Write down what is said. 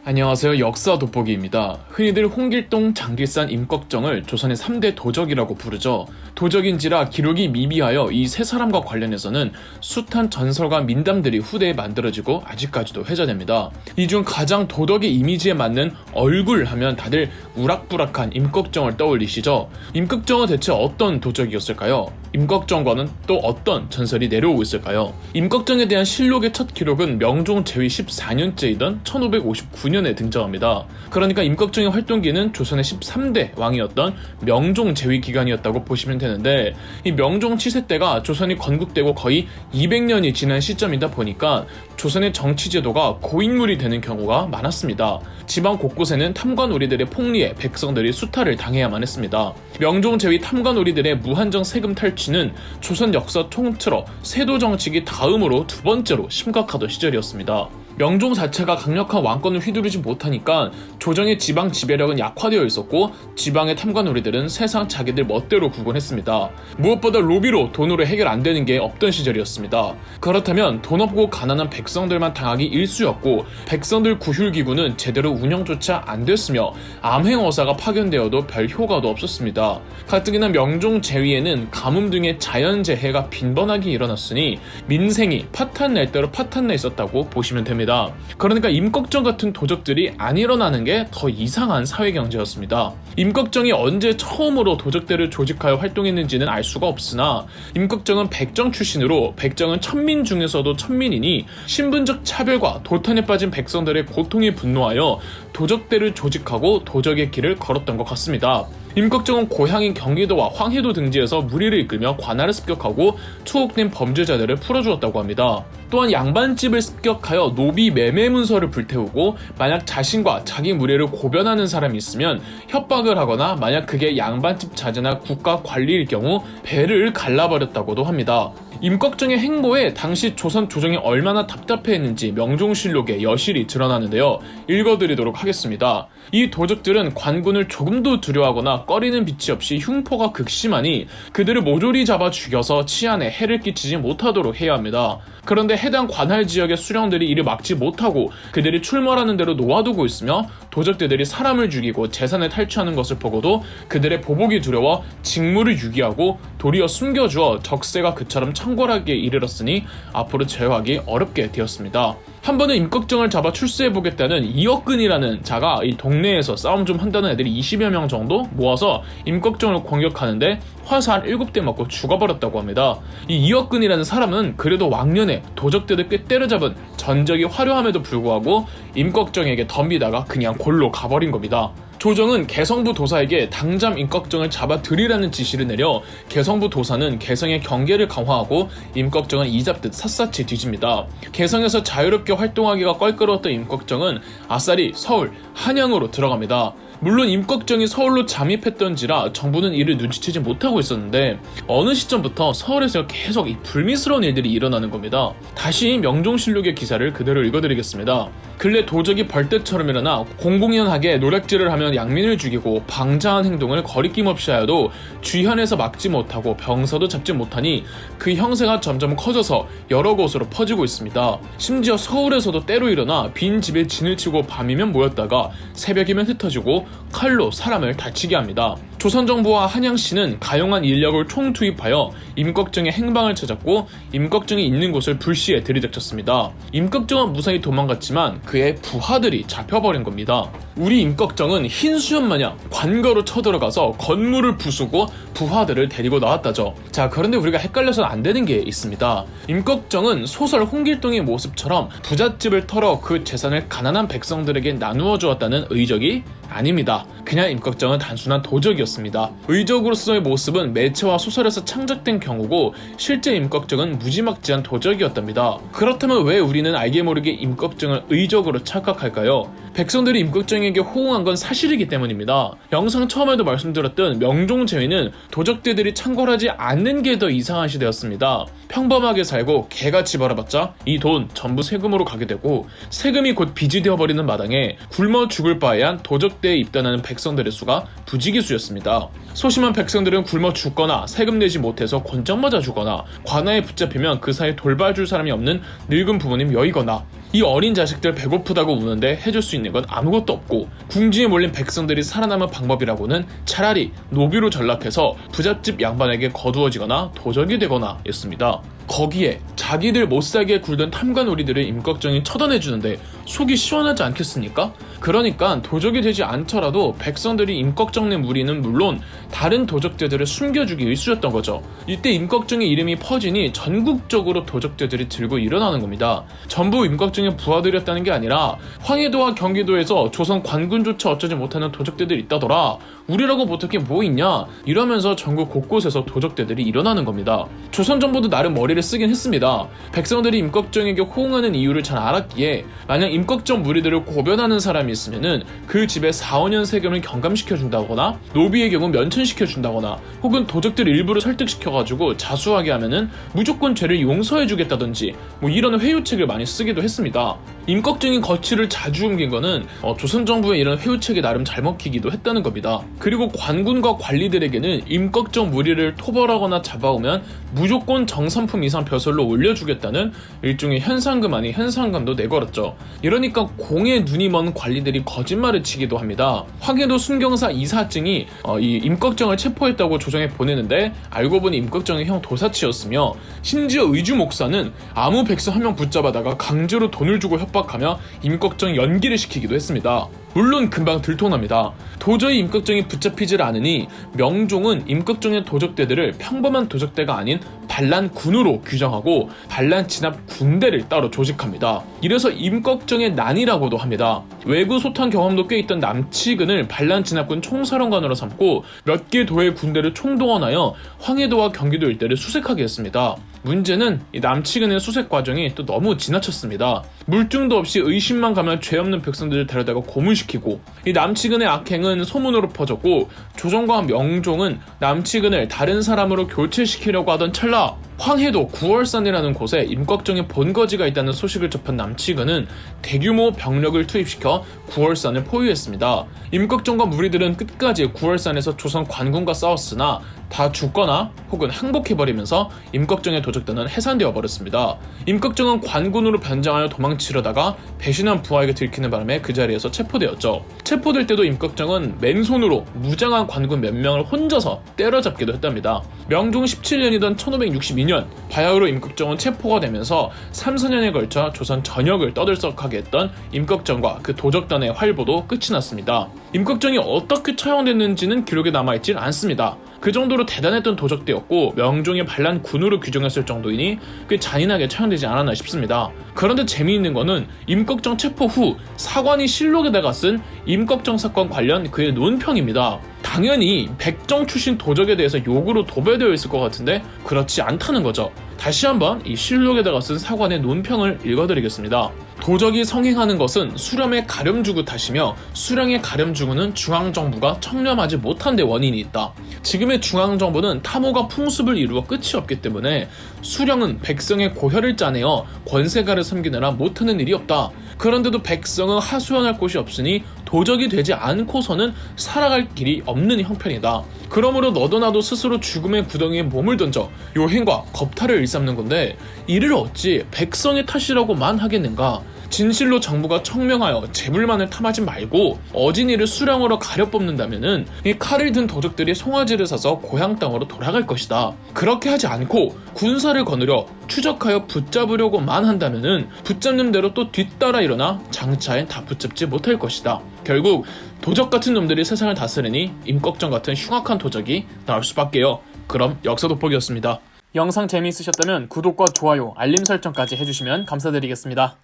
안녕하세요. 역사 돋보기입니다. 흔히들 홍길동, 장길산, 임꺽정을 조선의 3대 도적이라고 부르죠. 도적인지라 기록이 미비하여 이 세 사람과 관련해서는 숱한 전설과 민담들이 후대에 만들어지고 아직까지도 회자됩니다. 이 중 가장 도덕의 이미지에 맞는 얼굴 하면 다들 우락부락한 임꺽정을 떠올리시죠. 임꺽정은 대체 어떤 도적이었을까요? 임꺽정과는 또 어떤 전설이 내려오고 있을까요? 임꺽정에 대한 실록의 첫 기록은 명종 제위 14년째이던 1559년에 등장합니다. 그러니까 임꺽정의 활동기는 조선의 13대 왕이었던 명종 제위 기간이었다고 보시면 되는데, 이 명종 치세 때가 조선이 건국되고 거의 200년이 지난 시점이다 보니까 조선의 정치 제도가 고인물이 되는 경우가 많았습니다. 지방 곳곳에는 탐관오리들의 폭리에 백성들이 수탈을 당해야만 했습니다. 명종 제위 탐관오리들의 무한정 세금 탈취는 조선 역사 통틀어 세도 정치기 다음으로 두 번째로 심각하던 시절이었습니다. 명종 자체가 강력한 왕권을 휘두르지 못하니까 조정의 지방 지배력은 약화되어 있었고, 지방의 탐관오리들은 세상 자기들 멋대로 구곤했습니다. 무엇보다 로비로 돈으로 해결 안 되는 게 없던 시절이었습니다. 그렇다면 돈 없고 가난한 백성들만 당하기 일쑤였고, 백성들 구휼기구는 제대로 운영조차 안 됐으며 암행어사가 파견되어도 별 효과도 없었습니다. 가뜩이나 명종 제위에는 가뭄 등의 자연재해가 빈번하게 일어났으니 민생이 파탄날 대로 파탄나 있었다고 보시면 됩니다. 그러니까 임꺽정 같은 도적들이 안 일어나는 게 더 이상한 사회경제였습니다. 임꺽정이 언제 처음으로 도적대를 조직하여 활동했는지는 알 수가 없으나, 임꺽정은 백정 출신으로 백정은 천민 중에서도 천민이니 신분적 차별과 도탄에 빠진 백성들의 고통에 분노하여 도적대를 조직하고 도적의 길을 걸었던 것 같습니다. 임꺽정은 고향인 경기도와 황해도 등지에서 무리를 이끌며 관할을 습격하고 투옥된 범죄자들을 풀어주었다고 합니다. 또한 양반집을 습격하여 노비 매매 문서를 불태우고, 만약 자신과 자기 무리를 고변하는 사람이 있으면 협박을 하거나, 만약 그게 양반집 자제나 국가 관리일 경우 배를 갈라버렸다고도 합니다. 임꺽정의 행보에 당시 조선 조정이 얼마나 답답해했는지 명종실록에 여실히 드러나는데요. 읽어드리도록 하겠습니다. 이 도적들은 관군을 조금도 두려워하거나 꺼리는 빛이 없이 흉포가 극심하니 그들을 모조리 잡아 죽여서 치안에 해를 끼치지 못하도록 해야 합니다. 그런데 해당 관할 지역의 수령들이 이를 막지 못하고 그들이 출몰하는 대로 놓아두고 있으며, 도적들이 사람을 죽이고 재산을 탈취하는 것을 보고도 그들의 보복이 두려워 직무를 유기하고 도리어 숨겨주어 적세가 그처럼 창궐하기에 이르렀으니 앞으로 제어하기 어렵게 되었습니다. 한 번은 임꺽정을 잡아 출세해보겠다는 이억근이라는 자가 이 동네에서 싸움 좀 한다는 애들이 20여 명 정도 모아서 임꺽정을 공격하는데 화살 7대 맞고 죽어버렸다고 합니다. 이 이억근이라는 사람은 그래도 왕년에 도적들을 꽤 때려잡은 전적이 화려함에도 불구하고 임꺽정에게 덤비다가 그냥 골로 가버린 겁니다. 조정은 개성부 도사에게 당장 임꺽정을 잡아들이라는 지시를 내려 개성부 도사는 개성의 경계를 강화하고 임꺽정은 이잡듯 샅샅이 뒤집니다. 개성에서 자유롭게 활동하기가 껄끄러웠던 임꺽정은 아싸리 서울, 한양으로 들어갑니다. 물론 임꺽정이 서울로 잠입했던지라 정부는 이를 눈치채지 못하고 있었는데, 어느 시점부터 서울에서 계속 이 불미스러운 일들이 일어나는 겁니다. 다시 명종실록의 기사를 그대로 읽어드리겠습니다. 근래 도적이 벌떼처럼 일어나 공공연하게 노략질을 하면 양민을 죽이고 방자한 행동을 거리낌 없이 하여도 주현에서 막지 못하고 병서도 잡지 못하니 그 형세가 점점 커져서 여러 곳으로 퍼지고 있습니다. 심지어 서울에서도 때로 일어나 빈 집에 진을 치고 밤이면 모였다가 새벽이면 흩어지고 칼로 사람을 다치게 합니다. 조선정부와 한양시는 가용한 인력을 총투입하여 임꺽정의 행방을 찾았고, 임꺽정이 있는 곳을 불시에 들이닥쳤습니다. 임꺽정은 무사히 도망갔지만 그의 부하들이 잡혀버린 겁니다. 우리 임꺽정은 흰수염 마냥 관거로 쳐들어가서 건물을 부수고 부하들을 데리고 나왔다죠. 자, 그런데 우리가 헷갈려서는 안 되는 게 있습니다. 임꺽정은 소설 홍길동의 모습처럼 부잣집을 털어 그 재산을 가난한 백성들에게 나누어 주었다는 의적이 아닙니다. 그냥 임꺽정은 단순한 도적이었습니다. 의적으로서의 모습은 매체와 소설에서 창작된 경우고, 실제 임꺽정은 무지막지한 도적이었답니다. 그렇다면 왜 우리는 알게 모르게 임꺽정을 의적으로 착각할까요? 백성들이 임꺽정에게 호응한 건 사실이기 때문입니다. 영상 처음에도 말씀드렸던 명종 제위는 도적들이 창궐하지 않는 게 더 이상한 시대였습니다. 평범하게 살고 개같이 벌어봤자 이 돈 전부 세금으로 가게 되고, 세금이 곧 빚이 되어버리는 마당에 굶어 죽을 바에 한 도적대에 입단하는 백성들의 수가 부지기수였습니다. 소심한 백성들은 굶어 죽거나 세금 내지 못해서 권장 맞아 주거나 관아에 붙잡히면 그 사이 돌봐줄 사람이 없는 늙은 부모님 여이거나 이 어린 자식들 배고프다고 우는데 해줄 수 있는 건 아무것도 없고, 궁지에 몰린 백성들이 살아남은 방법이라고는 차라리 노비로 전락해서 부잣집 양반에게 거두어지거나 도적이 되거나 였습니다. 거기에 자기들 못살게 굴던 탐관오리들을 임꺽정이 처단해주는데 속이 시원하지 않겠습니까? 그러니까 도적이 되지 않더라도 백성들이 임꺽정네 무리는 물론 다른 도적대들을 숨겨주기 일쑤였던 거죠. 이때 임꺽정의 이름이 퍼지니 전국적으로 도적대들이 들고 일어나는 겁니다. 전부 임꺽정의 부하들이었다는 게 아니라 황해도와 경기도에서 조선 관군조차 어쩌지 못하는 도적대들이 있다더라. 우리라고 못할 게 뭐 있냐? 이러면서 전국 곳곳에서 도적대들이 일어나는 겁니다. 조선 정부도 나름 머리를 쓰긴 했습니다. 백성들이 임꺽정에게 호응하는 이유를 잘 알았기에 만약 임꺽정 무리들을 고변하는 사람이 있으면은 그 집에 4, 5년 세금을 경감시켜준다거나 노비의 경우 면천시켜준다거나 혹은 도적들 일부를 설득시켜가지고 자수하게 하면은 무조건 죄를 용서해주겠다든지 뭐 이런 회유책을 많이 쓰기도 했습니다. 임꺽정이 거취를 자주 옮긴 거는 조선 정부의 이런 회유책이 나름 잘 먹히기도 했다는 겁니다. 그리고 관군과 관리들에게는 임꺽정 무리를 토벌하거나 잡아오면 무조건 정산품 이상 벼슬로 올려주겠다는 일종의 현상금 아닌 현상금도 내걸었죠. 이러니까 공에 눈이 먼 관리들이 거짓말을 치기도 합니다. 황해도 순경사 이사증이 이 임꺽정을 체포했다고 조정에 보내는데 알고 보니 임꺽정의 형 도사치였으며, 심지어 의주 목사는 아무 백성 한 명 붙잡아다가 강제로 돈을 주고 협박하며 임꺽정 연기를 시키기도 했습니다. 물론 금방 들통납니다. 도저히 임꺽정이 붙잡히질 않으니 명종은 임꺽정의 도적대들을 평범한 도적대가 아닌 반란군으로 규정하고 반란 진압 군대를 따로 조직합니다. 이래서 임꺽정의 난이라고도 합니다. 외구 소탕 경험도 꽤 있던 남치근을 반란 진압군 총사령관으로 삼고 몇 개 도의 군대를 총동원하여 황해도와 경기도 일대를 수색하게 했습니다. 문제는 이 남치근의 수색 과정이 또 너무 지나쳤습니다. 물증도 없이 의심만 가면 죄 없는 백성들을 데려다가 고문시키고, 이 남치근의 악행은 소문으로 퍼졌고 조정과 명종은 남치근을 다른 사람으로 교체시키려고 하던 찰나 황해도 구월산이라는 곳에 임꺽정의 본거지가 있다는 소식을 접한 남치근은 대규모 병력을 투입시켜 구월산을 포위했습니다. 임꺽정과 무리들은 끝까지 구월산에서 조선 관군과 싸웠으나 다 죽거나 혹은 항복해버리면서 임꺽정의 도적대는 해산되어 버렸습니다. 임꺽정은 관군으로 변장하여 도망치려다가 배신한 부하에게 들키는 바람에 그 자리에서 체포되었죠. 체포될 때도 임꺽정은 맨손으로 무장한 관군 몇 명을 혼자서 때려잡기도 했답니다. 명종 17년이던 1562년 바야흐로 임꺽정은 체포가 되면서 3, 4년에 걸쳐 조선 전역을 떠들썩하게 했던 임꺽정과 그 도적단의 활보도 끝이 났습니다. 임꺽정이 어떻게 처형됐는지는 기록에 남아있질 않습니다. 그 정도로 대단했던 도적대였고 명종의 반란군으로 규정했을 정도이니 꽤 잔인하게 처형되지 않았나 싶습니다. 그런데 재미있는 거는 임꺽정 체포 후 사관이 실록에다가 쓴 임꺽정 사건 관련 그의 논평입니다. 당연히 백정 출신 도적에 대해서 욕으로 도배되어 있을 것 같은데 그렇지 않다는 거죠. 다시 한번 이 실록에다가 쓴 사관의 논평을 읽어드리겠습니다. 도적이 성행하는 것은 수렴의 가렴주구 탓이며 수령의 가렴주구는 중앙정부가 청렴하지 못한 데 원인이 있다. 지금의 중앙정부는 탐호가 풍습을 이루어 끝이 없기 때문에 수령은 백성의 고혈을 짜내어 권세가를 섬기느라 못하는 일이 없다. 그런데도 백성은 하소연할 곳이 없으니 도적이 되지 않고서는 살아갈 길이 없는 형편이다. 그러므로 너도 나도 스스로 죽음의 구덩이에 몸을 던져 요행과 겁탈을 일삼는 건데 이를 어찌 백성의 탓이라고만 하겠는가? 진실로 정부가 청명하여 재물만을 탐하지 말고 어진이를 수령으로 가려 뽑는다면은 이 칼을 든 도적들이 송아지를 사서 고향 땅으로 돌아갈 것이다. 그렇게 하지 않고 군사를 거느려 추적하여 붙잡으려고만 한다면은 붙잡는 대로 또 뒤따라 일어나 장차엔 다 붙잡지 못할 것이다. 결국 도적 같은 놈들이 세상을 다스리니 임꺽정 같은 흉악한 도적이 나올 수밖에요. 그럼 역사 돋보기였습니다. 영상 재미있으셨다면 구독과 좋아요, 알림 설정까지 해주시면 감사드리겠습니다.